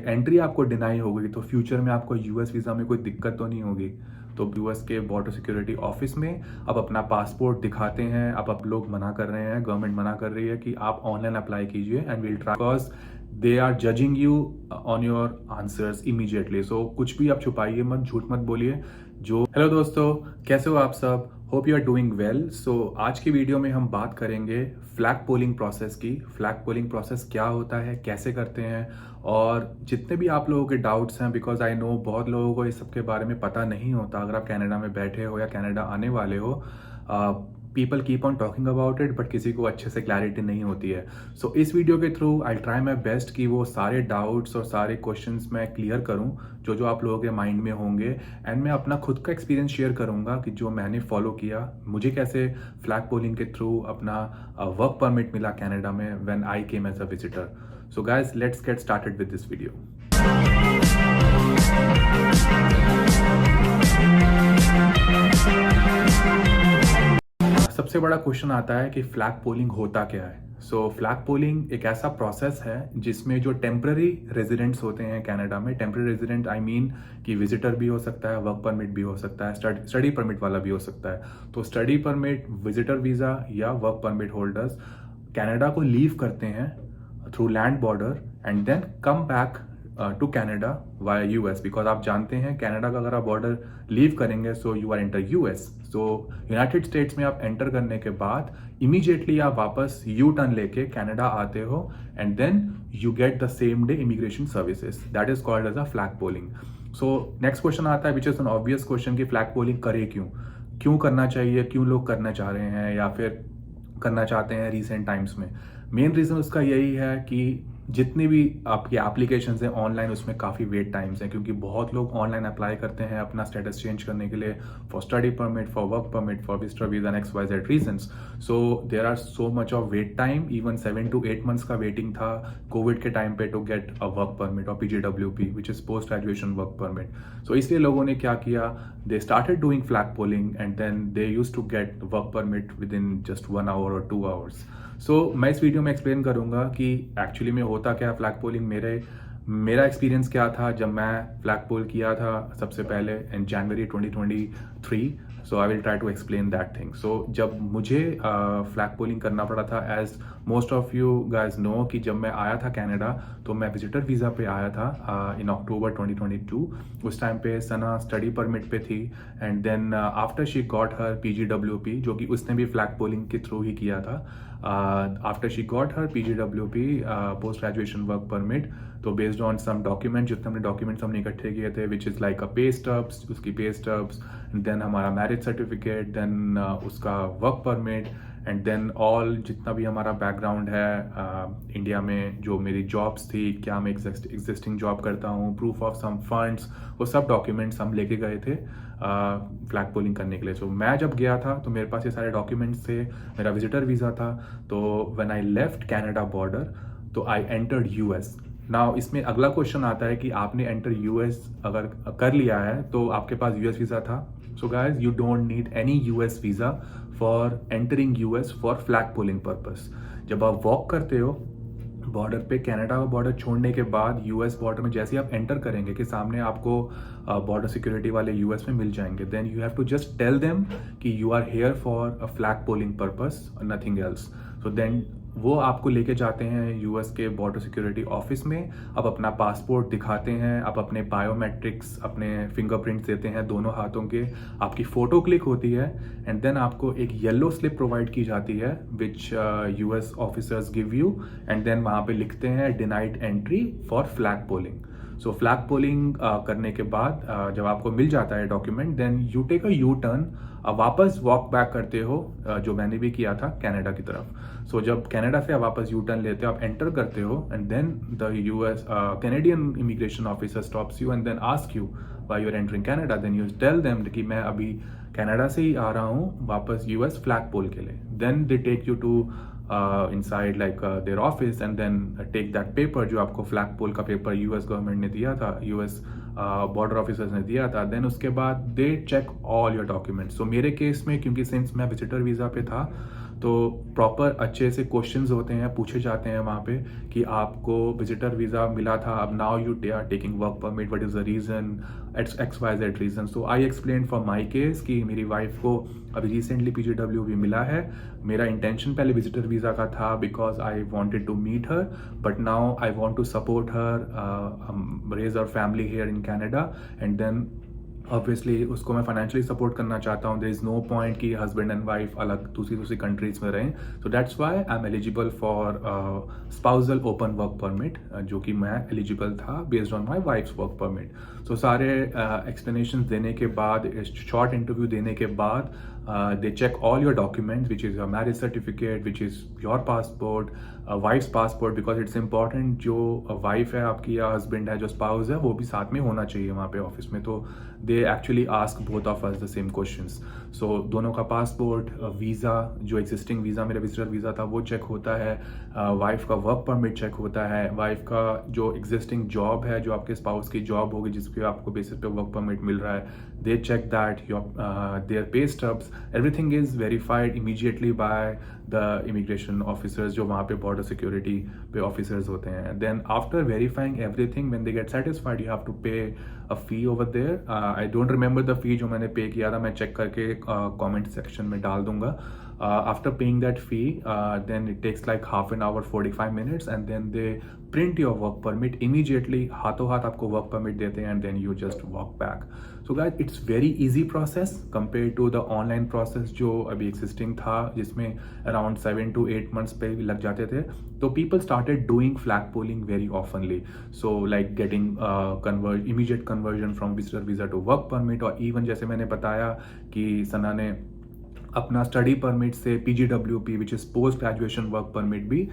Entry आपको deny हो गई तो फ्यूचर में आपको यूएस वीज़ा में कोई दिक्कत तो नहीं होगी। तो यूएस के बॉर्डर सिक्योरिटी ऑफिस में आप अपना पासपोर्ट दिखाते हैं, आप लोग मना कर रहे हैं, गवर्नमेंट मना कर रही है कि आप ऑनलाइन अप्लाई कीजिए and will try, because they are judging you on your answers immediately. So कुछ भी आप छुपाइए मत, झूठ मत बोलिए। हेलो दोस्तों, कैसे हो आप सब? Hope you are doing well. So आज की वीडियो में हम बात करेंगे फ्लैग पोलिंग प्रोसेस की। फ्लैग पोलिंग प्रोसेस क्या होता है, कैसे करते हैं, और जितने भी आप लोगों के डाउट्स हैं, बिकॉज आई नो बहुत लोगों को इस सब के बारे में पता नहीं होता। अगर आप कनाडा में बैठे हो या कनाडा आने वाले हो, people keep on talking about it, but किसी को अच्छे से क्लैरिटी नहीं होती है। सो इस वीडियो के through I try my best कि वो सारे डाउट्स और सारे क्वेश्चंस मैं क्लियर करूं जो जो आप लोगों के माइंड में होंगे। एंड मैं अपना खुद का एक्सपीरियंस शेयर करूंगा कि जो मैंने फॉलो किया, मुझे कैसे फ्लैग पोलिंग के थ्रू अपना वर्क परमिट मिला कनाडा में when I came as a visitor. So guys, let's get started with this video. सबसे बड़ा क्वेश्चन आता है कि फ्लैग पोलिंग होता क्या है। सो फ्लैग पोलिंग एक ऐसा प्रोसेस है जिसमें जो टेम्पररी रेजिडेंट्स होते हैं कनाडा में, टेम्पररी रेजिडेंट आई मीन कि विजिटर भी हो सकता है, वर्क परमिट भी हो सकता है, स्टडी परमिट वाला भी हो सकता है। तो स्टडी परमिट, विजिटर वीज़ा या वर्क परमिट होल्डर्स कनाडा को लीव करते हैं through land border and then come back to Canada via US. Because आप जानते हैं कनाडा का अगर आप बॉर्डर लीव करेंगे so you are enter US. So United States में आप एंटर करने के बाद इमीडिएटली आप वापस यू टर्न लेके कनाडा आते हो and then you get the same day immigration services. That is called as a flag polling. So next question आता है which is an obvious question कि फ्लैग पोलिंग करे क्यों करना चाहिए, क्यों लोग करना चाह रहे हैं या फिर करना चाहते हैं रिसेंट टाइम्स में। मेन रीज़न उसका यही है कि जितनी भी आपकी एप्लीकेशन हैं ऑनलाइन, उसमें काफ़ी वेट टाइम्स हैं, क्योंकि बहुत लोग ऑनलाइन अप्लाई करते हैं अपना स्टेटस चेंज करने के लिए, for study permit, for work permit, for visitor visa, XYZ reasons. So there are so much of wait time, even 7 to 8 months का वेटिंग था कोविड के टाइम पे to get a work permit और PGWP which is post graduation work permit. So इसलिए लोगों ने क्या किया, they started doing flagpoling and then they use to get work permit within just 1 hour और 2 hours। सो मैं इस video में एक्सप्लेन करूंगा कि एक्चुअली में होता क्या फ्लैग पोलिंग। मेरा एक्सपीरियंस क्या था जब मैं फ्लैग पोल किया था सबसे पहले in January 2023। So I will try to explain that thing. So जब मुझे फ्लैग पोलिंग करना पड़ा था, as most of you guys know कि जब मैं आया था कनाडा तो मैं विजिटर वीज़ा पे आया था इन अक्टूबर 2022। उस टाइम पे सना स्टडी परमिट पे थी and then after she got her PGWP, जो कि उसने भी फ्लैग पोलिंग के थ्रू ही किया था। After she got her PGWP post graduation work permit, तो बेस्ड ऑन सम डॉक्यूमेंट, जितने हमने डॉक्यूमेंट्स हमने इकट्ठे किए थे विच इज़ लाइक अ पे स्टब्स, उसकी पे स्टब्स, देन हमारा मैरिज सर्टिफिकेट, देन उसका work permit and then all जितना भी हमारा बैकग्राउंड है इंडिया में, जो मेरी जॉब्स थी, क्या मैं एग्जिस्टिंग जॉब करता हूँ, प्रूफ ऑफ सम फंड्स, वो सब डॉक्यूमेंट्स हम लेके गए थे फ्लैग पोलिंग करने के लिए। सो मैं जब गया था तो मेरे पास ये सारे डॉक्यूमेंट्स थे, मेरा विजिटर वीज़ा था। तो when I left Canada border तो आई एंटर्ड यूएस। नाउ इसमें अगला क्वेश्चन आता है कि आपने एंटर यूएस अगर कर लिया है तो आपके पास यूएस वीज़ा था। So guys, you don't need any US visa for entering US for flagpoling purpose. जब आप वॉक करते हो बॉर्डर पे, कनाडा का बॉर्डर छोड़ने के बाद यूएस बॉर्डर में जैसे आप एंटर करेंगे कि सामने आपको बॉर्डर सिक्योरिटी वाले यूएस में मिल जाएंगे, then you have to just tell them कि you are here for a flag polling purpose, nothing else. So then वो आपको लेके जाते हैं यूएस के बॉर्डर सिक्योरिटी ऑफिस में। आप अपना पासपोर्ट दिखाते हैं, आप अपने बायोमेट्रिक्स, अपने फिंगरप्रिंट्स देते हैं दोनों हाथों के, आपकी फ़ोटो क्लिक होती है एंड देन आपको एक येलो स्लिप प्रोवाइड की जाती है which US officers give you and then वहाँ पे लिखते हैं denied entry for flag polling. So flag polling करने के बाद जब आपको मिल जाता है document, then you take a U turn, वापस वॉक बैक करते हो जो मैंने भी किया था कनाडा की तरफ। सो जब कनाडा से आप वापस यू टर्न लेते हो, आप एंटर करते हो and then the US Canadian immigration officer stops you and then ask you why you are entering Canada. Then you tell them कि मैं अभी कनाडा से ही आ रहा हूँ वापस यूएस फ्लैग पोल के लिए। Then they take you to inside like their office and then take that paper, जो आपको फ्लैग पोल का पेपर यूएस गवर्नमेंट ने दिया था, यूएस बॉर्डर ऑफिसर्स ने दिया था। देन उसके बाद दे चेक ऑल योर डॉक्यूमेंट्स। सो मेरे केस में क्योंकि सिंस मैं विजिटर वीज़ा पे था तो प्रॉपर अच्छे से क्वेश्चंस होते हैं, पूछे जाते हैं वहाँ पे कि आपको विजिटर वीज़ा मिला था, अब now you are taking work permit, what is the reason, X Y Z reason. So I explain for my case कि मेरी वाइफ को अभी रिसेंटली PGW भी मिला है। मेरा इंटेंशन पहले विजिटर वीज़ा का था because I wanted to meet her, but now I want to support her, raise our family here in Canada, and then obviously उसको मैं फाइनेंशियली सपोर्ट करना चाहता हूँ। देयर इज़ नो पॉइंट कि husband and wife अलग दूसरी दूसरी countries में रहें। So that's why I am eligible for spousal open work permit, जो कि मैं एलिजिबल था based on my wife's work permit. सो सारे एक्सप्लेनेशन देने के बाद, शॉर्ट इंटरव्यू देने के बाद, they check all your documents, which is your marriage certificate, which is your passport, wife's passport, because it's important जो wife है आपकी या husband है, जो spouse है, वो भी साथ में होना चाहिए वहाँ पे ऑफिस में। तो they actually ask both of us the same questions. So दोनों का पासपोर्ट, वीज़ा, जो एग्जिस्टिंग वीज़ा मेरा विजिटर वीज़ा था वो चेक होता है, वाइफ का वर्क परमिट चेक होता है, वाइफ का जो एग्जिस्टिंग जॉब है, जो आपके स्पाउस की जॉब होगी जिसपे आपको बेसिस पे वर्क परमिट मिल रहा है, they check that your their pay stubs, everything is verified immediately by the immigration officers जो वहाँ पे border security पे officers होते हैं। Then after verifying everything, when they get satisfied, you have to pay a fee over there. I don't remember the fee जो मैंने पे किया था, मैं चेक करके comment section में डाल दूंगा। After paying that fee, then it takes like half an hour, 45 minutes, and then they print your work permit immediately, हाथों हाथ आपको work permit देते हैं, and then you just walk back. So guys, it's very easy process compared to the online process जो अभी existing था, जिसमें around 7 to 8 months पे भी लग जाते थे। तो people started doing flag polling very oftenly. So like getting immediate conversion from visitor visa to work permit, और even जैसे मैंने बताया कि सना ने अपना स्टडी परमिट से PGWP which is post graduation work permit भी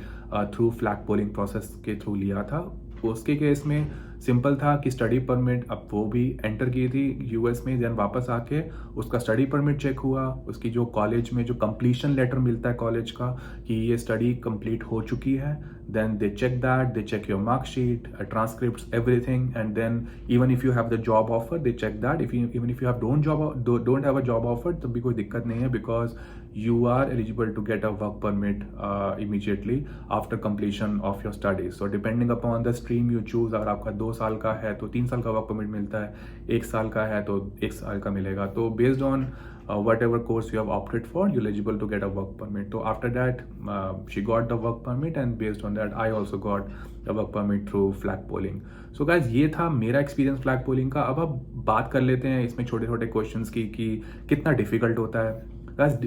थ्रू फ्लैग पोलिंग प्रोसेस के थ्रू लिया था। उसके केस में सिंपल था कि स्टडी परमिट अब वो भी एंटर की थी US में, देन वापस आके उसका स्टडी परमिट चेक हुआ, उसकी जो कॉलेज में जो कंप्लीशन लेटर मिलता है कॉलेज का कि ये स्टडी कंप्लीट हो चुकी है, then they check that, they check your mark sheet, transcripts, everything, and then even if you have the job offer, they check that. Even if you have don't have a job offer, तो भी कोई दिक्कत नहीं है, because you are eligible to get a work permit immediately after completion of your studies. So depending upon the stream you choose, अगर आपका 2 साल का है तो 3 साल का वर्क परमिट मिलता है, 1 साल का है तो 1 साल का मिलेगा। तो based on whatever course you have opted for, you're eligible to get a work permit. So after that, she got the work permit, and based on that, I also got the work permit through flag polling. So guys, ये था मेरा experience flag polling का। अब बात कर लेते हैं इसमें छोटे छोटे क्वेश्चंस की कि कितना डिफिकल्ट होता है। Guys,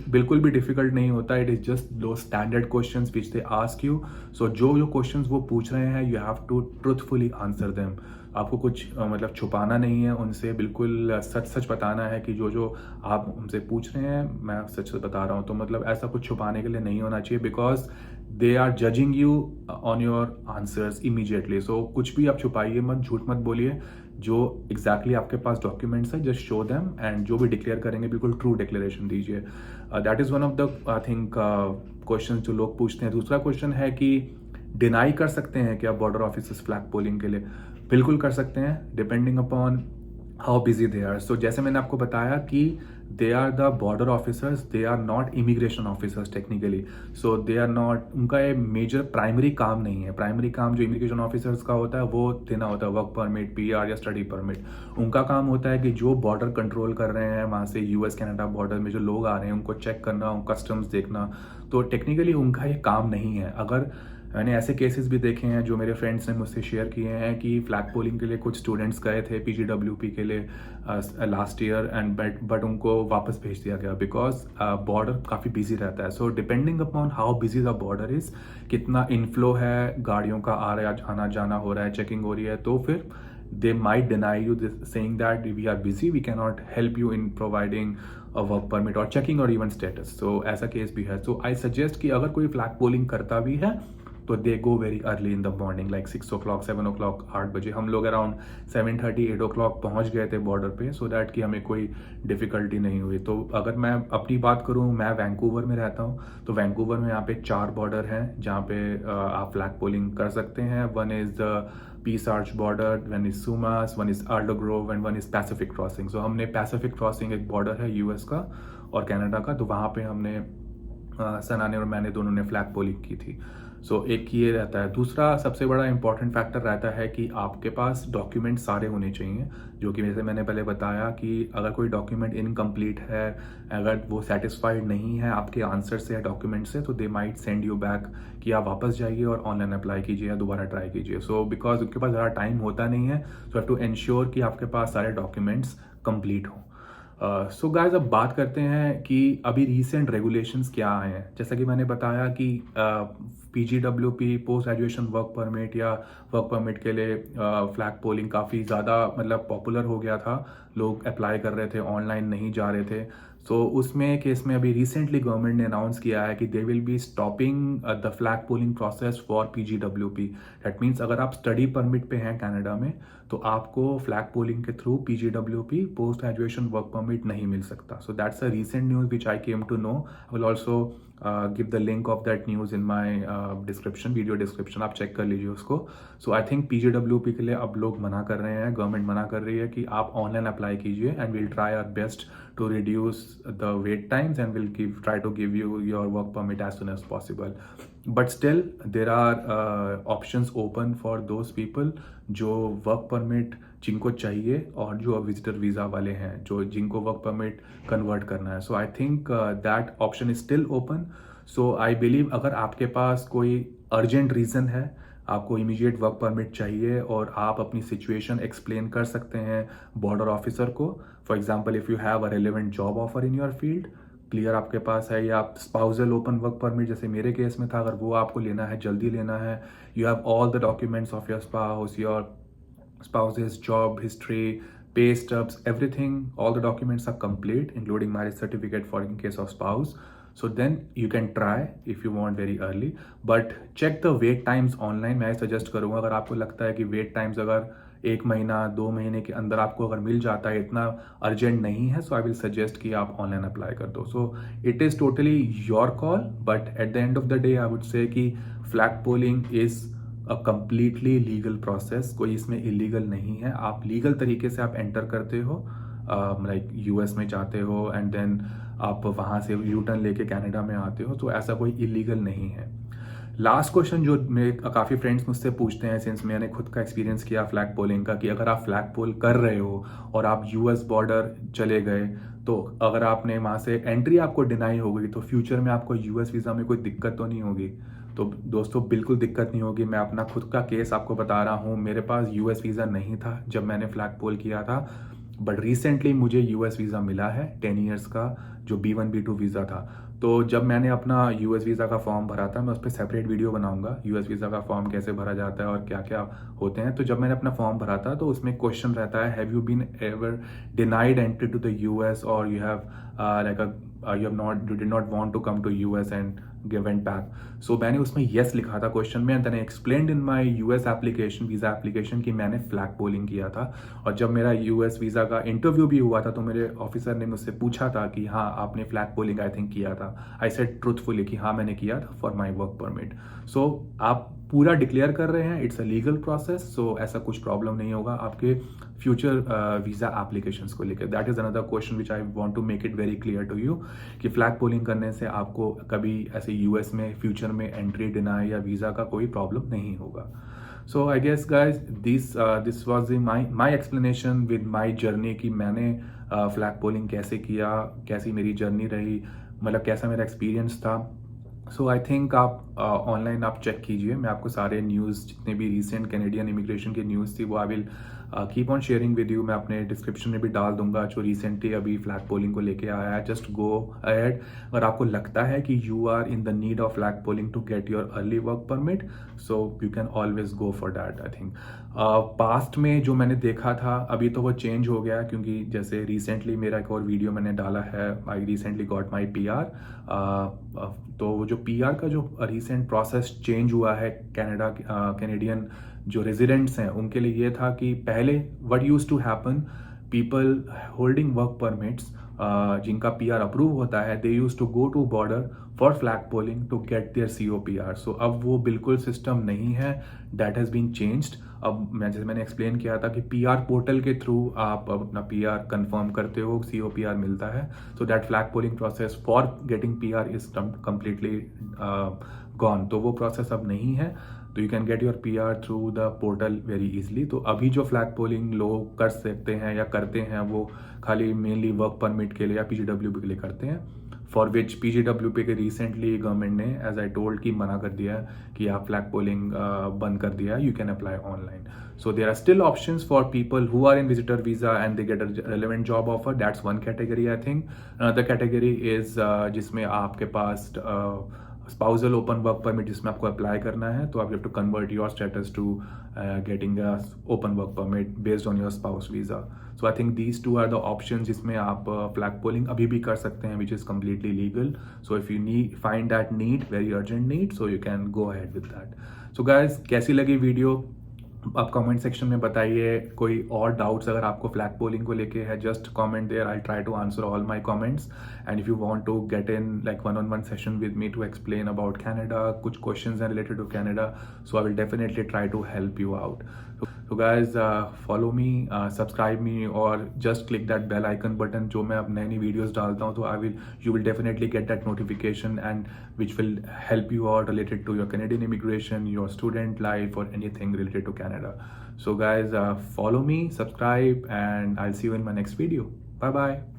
बिल्कुल भी डिफिकल्ट नहीं होता, it is just two standard questions which they ask you. So जो क्वेश्चंस वो पूछ रहे हैं, you have to truthfully answer them. आपको कुछ मतलब छुपाना नहीं है उनसे, बिल्कुल सच सच बताना है कि जो आप उनसे पूछ रहे हैं मैं सच सच बता रहा हूँ। तो मतलब ऐसा कुछ छुपाने के लिए नहीं होना चाहिए, because they are judging you on your answers immediately. So कुछ भी आप छुपाइए मत, झूठ मत बोलिए, जो एग्जैक्टली आपके पास डॉक्यूमेंट्स है जस्ट शो देम, एंड जो भी डिक्लेयर करेंगे बिल्कुल ट्रू डिक्लेरेशन दीजिए। That is one of the I think question जो लोग पूछते हैं। दूसरा क्वेश्चन है कि डिनाई कर सकते हैं क्या बॉर्डर ऑफिसर्स फ्लैग पोलिंग के लिए? बिल्कुल कर सकते हैं, depending upon how busy they are. So जैसे मैंने आपको बताया कि they are the border officers, they are not immigration officers technically. So they are not, उनका ये मेजर प्राइमरी काम नहीं है। प्राइमरी काम जो इमिग्रेशन ऑफिसर्स का होता है वो देना होता है वर्क परमिट, PR या स्टडी परमिट। उनका काम होता है कि जो बॉर्डर कंट्रोल कर रहे हैं वहाँ से US कैनेडा बॉर्डर में जो लोग आ रहे हैं उनको चेक करना, कस्टम्स देखना, तो टेक्निकली उनका ये काम नहीं है। अगर मैंने ऐसे केसेस भी देखे हैं जो मेरे फ्रेंड्स ने मुझसे शेयर किए हैं कि फ्लैग पोलिंग के लिए कुछ स्टूडेंट्स गए थे PGWP के लिए लास्ट ईयर, एंड बट उनको वापस भेज दिया गया बिकॉज बॉर्डर काफ़ी बिजी रहता है। So depending upon how busy the border is, कितना इनफ्लो है, गाड़ियों का आना जाना हो रहा है, चेकिंग हो रही है, तो फिर they might deny you this, saying that we are busy, we cannot help you in providing a work permit or checking or even status. So ऐसा केस भी है। So I suggest कि अगर कोई फ्लैग पोलिंग करता भी है तो they go very early in the morning, like 6 o'clock 7 o'clock 8 बजे। हम लोग अराउंड 7:30 8 o'clock पहुंच गए थे बॉर्डर पे, सो दैट कि हमें कोई डिफिकल्टी नहीं हुई। तो अगर मैं अपनी बात करूं, मैं वैंकूवर में रहता हूं, तो वैंकूवर में यहाँ पे 4 बॉर्डर हैं जहाँ पे आप फ्लैग पोलिंग कर सकते हैं। One is the Peace Arch border, one is Sumas, one is Alder Grove, and one is Pacific Crossing. So हमने Pacific Crossing एक बॉर्डर है US का और कनाडा का, तो वहाँ पे हमने सना ने और मैंने दोनों ने फ्लैग पोलिंग की थी। सो एक ये रहता है। दूसरा सबसे बड़ा इंपॉर्टेंट फैक्टर रहता है कि आपके पास डॉक्यूमेंट सारे होने चाहिए, जो कि जैसे मैंने पहले बताया कि अगर कोई डॉक्यूमेंट इनकम्प्लीट है, अगर वो सेटिस्फाइड नहीं है आपके आंसर से या डॉक्यूमेंट से, तो they might send you back कि आप वापस जाइए और ऑनलाइन अप्लाई कीजिए या दोबारा ट्राई कीजिए। सो बिकॉज उनके पास ज़्यादा टाइम होता नहीं है, सो हैव टू इंश्योर कि आपके पास सारे डॉक्यूमेंट्स कंप्लीट हों। सो गाइस, अब बात करते हैं कि अभी रीसेंट रेगुलेशंस क्या आए हैं। जैसा कि मैंने बताया कि PGWP post graduation work permit या वर्क परमिट के लिए फ्लैग पोलिंग काफ़ी ज़्यादा मतलब पॉपुलर हो गया था, लोग अप्लाई कर रहे थे, ऑनलाइन नहीं जा रहे थे। सो उसमें केस में अभी रिसेंटली गवर्नमेंट ने अनाउंस किया है कि they will be stopping the flag polling process for PGWP। That means अगर आप स्टडी परमिट पे हैं कनाडा में, तो आपको फ्लैग पोलिंग के through PGWP post graduation work permit नहीं मिल सकता। So that's a recent news which I came to know. I will also give the link of that news in my description, video description, आप check कर लीजिए उसको। सो I think PGWP के लिए अब लोग मना कर रहे हैं, गवर्नमेंट मना कर रही है कि आप ऑनलाइन अप्लाई कीजिए, and will try our best to reduce the wait times and will try to give you your work permit as soon as possible. But still there are options open for those people जो work permit जिनको चाहिए और जो visitor visa वाले हैं, जो जिनको work permit convert करना है। So I think that option is still open. So I believe अगर आपके पास कोई urgent reason है, आपको इमीडिएट वर्क परमिट चाहिए और आप अपनी सिचुएशन एक्सप्लेन कर सकते हैं बॉर्डर ऑफिसर को। For example, if you have a relevant job offer in your field, clear आपके पास है, या आप स्पाउजल ओपन वर्क परमिट जैसे मेरे केस में था, अगर वो आपको लेना है, जल्दी लेना है, you have all the documents of your spouse, your spouse's job history, pay stubs, everything, all the documents are complete, including marriage certificate for in case of spouse. So then you can try if you want very early, but check the wait times online. मैं suggest करूँगा, अगर आपको लगता है कि wait times अगर 1 महीना 2 महीने के अंदर आपको अगर मिल जाता है, इतना अर्जेंट नहीं है, सो आई विल सजेस्ट कि आप ऑनलाइन अप्लाई कर दो। So it is totally your call, but at the end of the day I would say कि flag polling is a completely legal process, कोई इसमें इलीगल नहीं है। आप लीगल तरीके से आप एंटर करते हो, लाइक US में जाते हो एंड देन आप वहाँ से यू टर्न लेके कनाडा में आते हो, तो ऐसा कोई इलीगल नहीं है। लास्ट क्वेश्चन जो मेरे काफ़ी फ्रेंड्स मुझसे पूछते हैं, सिंस मैंने खुद का एक्सपीरियंस किया फ्लैग पोलिंग का, कि अगर आप फ्लैग पोल कर रहे हो और आप US बॉर्डर चले गए, तो अगर आपने वहाँ से एंट्री आपको डिनाई हो गई, तो फ्यूचर में आपको US वीज़ा में कोई दिक्कत तो नहीं होगी? तो दोस्तों, बिल्कुल दिक्कत नहीं होगी। मैं अपना खुद का केस आपको बता रहा हूँ। मेरे पास US वीज़ा नहीं था जब मैंने फ्लैग पोल किया था, बट रिसेंटली मुझे US वीज़ा मिला है 10 ईयर्स का, जो B1 B2 वीज़ा था। तो जब मैंने अपना US वीज़ा का फॉर्म भरा था, मैं उस पर सेपरेट वीडियो बनाऊंगा, US वीज़ा का फॉर्म कैसे भरा जाता है और क्या क्या होते हैं। तो जब मैंने अपना फॉर्म भरा था, तो उसमें क्वेश्चन रहता है, have you been ever denied entry to the US, और you have you did not want to come to US and went back. So मैंने उसमें yes लिखा था क्वेश्चन में, and then I explained in my US application, visa application, कि मैंने flag polling किया था। और जब मेरा US वीज़ा का इंटरव्यू भी हुआ था, तो मेरे ऑफिसर ने मुझसे पूछा था कि हाँ, आपने फ्लैग पोलिंग आई थिंक किया था। आई सेड ट्रूथफुली कि हाँ, मैंने किया था फॉर माई वर्क परमिट। सो आप पूरा डिक्लेयर कर रहे हैं, इट्स अ लीगल प्रोसेस, सो ऐसा कुछ प्रॉब्लम नहीं होगा आपके फ्यूचर वीज़ा एप्लीकेशंस को लेकर। That is another question which I want to make it very clear to you, कि फ्लैग पोलिंग करने से आपको कभी ऐसे US में फ्यूचर में एंट्री डिनाई या वीज़ा का कोई प्रॉब्लम नहीं होगा। So I guess guys this was my explanation with my journey, कि मैंने फ्लैग पोलिंग कैसे किया, कैसी मेरी जर्नी रही, मतलब कैसा मेरा एक्सपीरियंस था। सो आई थिंक आप ऑनलाइन आप चेक कीजिए, मैं आपको सारे न्यूज़ जितने भी रिसेंट कैनेडियन इमिग्रेशन की न्यूज़ थी, वो I will keep on sharing with you. मैं अपने डिस्क्रिप्शन में भी डाल दूंगा जो रिसेंटली अभी फ्लैग पोलिंग को लेके आया है। जस्ट गो अहेड, अगर आपको लगता है कि you are in the need of flag polling to get your early work permit, so you can always go for that. I think past में जो मैंने देखा था, अभी तो वो चेंज हो गया, क्योंकि जैसे रिसेंटली मेरा एक और वीडियो मैंने डाला है, I recently got my PR। तो जो PR का जो रिसेंट प्रोसेस चेंज हुआ है कैनेडियन जो रेजिडेंट्स हैं उनके लिए, ये था कि पहले what used to happen, people holding work permits जिनका PR अप्रूव होता है, they used to go to border for flag polling to get their COPR. So अब वो बिल्कुल सिस्टम नहीं है, that has been changed. अब जैसे मैंने एक्सप्लेन किया था कि PR पोर्टल के थ्रू आप अब अपना PR कंफर्म करते हो, COPR मिलता है. So that flag polling process for getting PR is completely gone. तो वो प्रोसेस अब नहीं है. तो you can get your PR through the portal very easily. तो अभी जो फ्लैग पोलिंग लोग कर सकते हैं या करते हैं वो खाली मेनली वर्क परमिट के लिए या PGWP के लिए करते हैं, फॉर विच PGWP के रिसेंटली गवर्नमेंट ने एज आई टोल्ड की मना कर दिया कि आप फ्लैग पोलिंग बंद कर दिया, you can apply online. So there are still options for people who are in visitor visa and they get a relevant job offer. That's one category I think. Another category is जिसमें आपके पास spousal open work permit जिसमें आपको apply करना है, तो आप have to convert your status to getting a open work permit based on your spouse visa. So I think these two are the option जिसमें आप फ्लैग पोलिंग अभी भी कर सकते हैं, which is completely legal. So if you need find that need, very urgent need, so you can go ahead with that. So guys, कैसी लगी video आप कमेंट सेक्शन में बताइए. कोई और डाउट्स अगर आपको फ्लैग पोलिंग को लेके है, just comment there, I try to answer all my comments. And if you want to get in like one on one session with me to explain about Canada, कुछ क्वेश्चंस हैं related to Canada, so I will definitely try to help you out. So guys, follow me, subscribe me, और just click that bell icon button. जो मैं अब नई videos डालता हूँ तो you will definitely get that notification, and which will help you out related to your Canadian immigration, your student life, or anything related to Canada. So guys, follow me, subscribe, and I'll see you in my next video. Bye bye.